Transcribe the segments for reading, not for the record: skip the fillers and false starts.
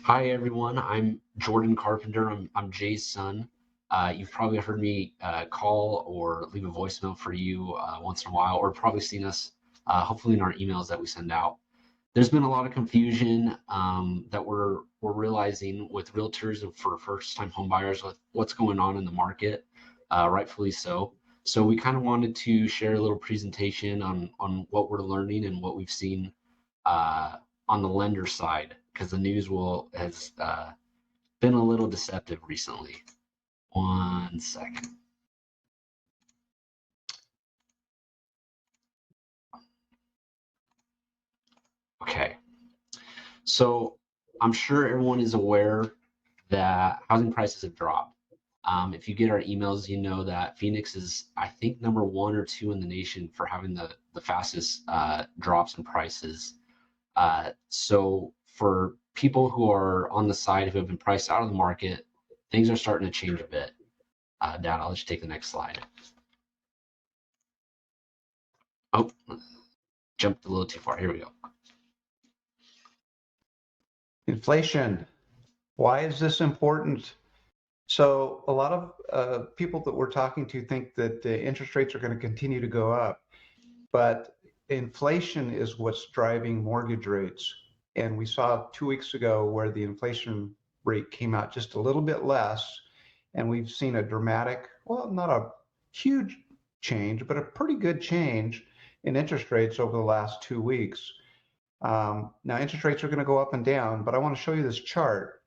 Hi everyone, I'm Jordan Carpenter. I'm Jay's son. You've probably heard me call or leave a voicemail for you once in a while, or probably seen us hopefully in our emails that we send out. There's been a lot of confusion that we're realizing with realtors and for first-time home buyers with what's going on in the market, rightfully so. So we kind of wanted to share a little presentation on what we're learning and what we've seen uh, on the lender side because the news will has been a little deceptive recently. One second. Okay. So I'm sure everyone is aware that housing prices have dropped. If you get our emails, you know that Phoenix is, I think, number one or two in the nation for having the fastest drops in prices. So for people who are on the side who have been priced out of the market, things are starting to change a bit. Dad, I'll let you take the next slide. Oh, jumped a little too far. Here we go. Inflation. Why is this important? So a lot of people that we're talking to think that the interest rates are going to continue to go up, but inflation is what's driving mortgage rates. And we saw 2 weeks ago where the inflation rate came out just a little bit less, and we've seen a dramatic, well, not a huge change, but a pretty good change in interest rates over the last 2 weeks. Now interest rates are going to go up and down, but I want to show you this chart.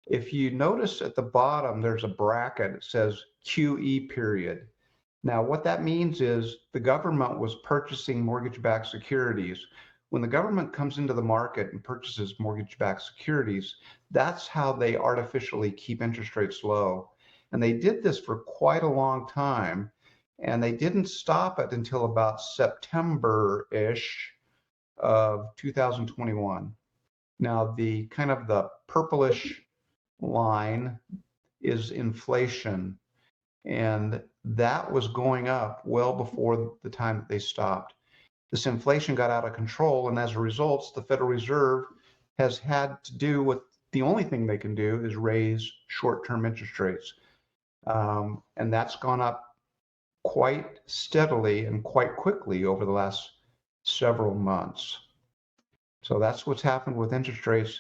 If you notice at the bottom, there's a bracket that says QE period. Now, what that means is the government was purchasing mortgage-backed securities. When the government comes into the market and purchases mortgage-backed securities, that's how they artificially keep interest rates low. And they did this for quite a long time, and they didn't stop it until about September-ish of 2021. Now, the kind of the purplish line is inflation, and that was going up well before the time that they stopped. This inflation got out of control, and as a result, the Federal Reserve has had to do what the only thing they can do is raise short-term interest rates. And that's gone up quite steadily and quite quickly over the last several months. So that's what's happened with interest rates.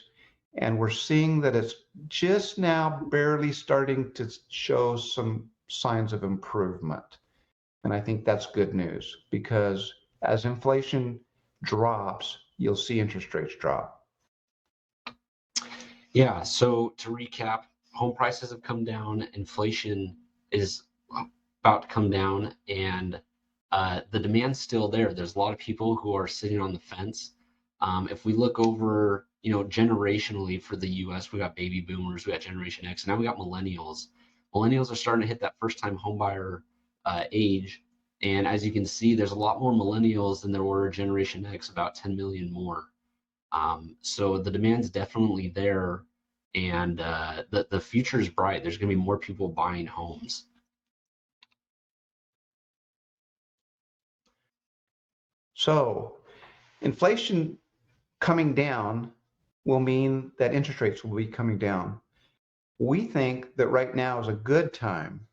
And we're seeing that it's just now barely starting to show some signs of improvement. And I think that's good news because as inflation drops, you'll see interest rates drop. Yeah, so to recap, home prices have come down, inflation is about to come down, and the demand's still there. There's a lot of people who are sitting on the fence. If we look over, generationally for the US, we got baby boomers, we got Generation X, and now we got millennials. Millennials are starting to hit that first-time homebuyer age, and as you can see, there's a lot more millennials than there were Generation X, about 10 million more. So the demand's definitely there, and the future is bright. There's going to be more people buying homes. So inflation coming down will mean that interest rates will be coming down. We think that right now is a good time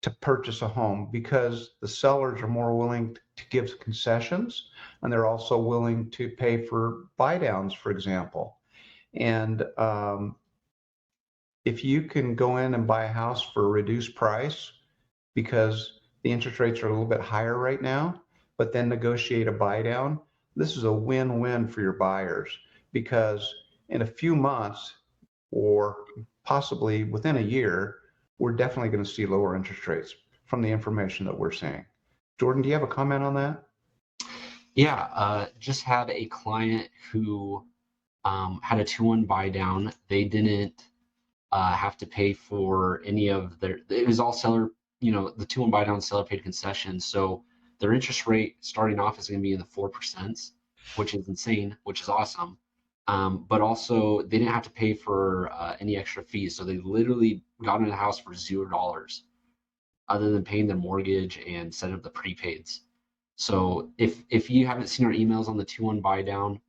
to purchase a home because the sellers are more willing to give concessions, and they're also willing to pay for buy downs, for example. And if you can go in and buy a house for a reduced price because the interest rates are a little bit higher right now, but then negotiate a buy down, this is a win-win for your buyers because in a few months or possibly within a year, we're definitely going to see lower interest rates from the information that we're seeing. Jordan, do you have a comment on that? Yeah, just had a client who had a 2-1 buy down. They didn't have to pay for any of their, it was all seller, the 2-1 buy down seller paid concessions. So their interest rate starting off is going to be in the 4%, which is insane, which is awesome. But also they didn't have to pay for any extra fees. So they literally got into the house for $0 other than paying their mortgage and setting up the prepaids. So if you haven't seen our emails on the 2-1 buy down,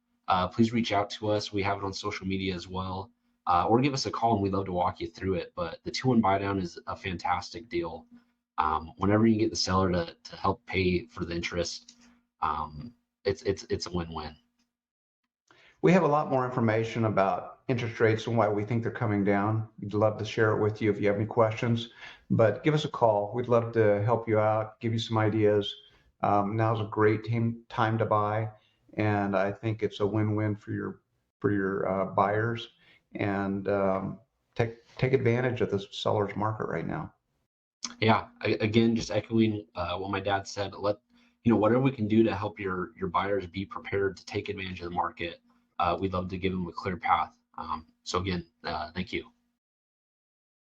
please reach out to us. We have it on social media as well. Or give us a call and we'd love to walk you through it. But the 2-1 buy down is a fantastic deal. Whenever you get the seller to help pay for the interest, it's a win-win. We have a lot more information about interest rates and why we think they're coming down. We'd love to share it with you if you have any questions, but give us a call. We'd love to help you out, give you some ideas. Now's a great time to buy, and I think it's a win-win for your buyers, and take advantage of the seller's market right now. Yeah, again, just echoing what my dad said. Whatever we can do to help your buyers be prepared to take advantage of the market, we'd love to give them a clear path. So again, thank you.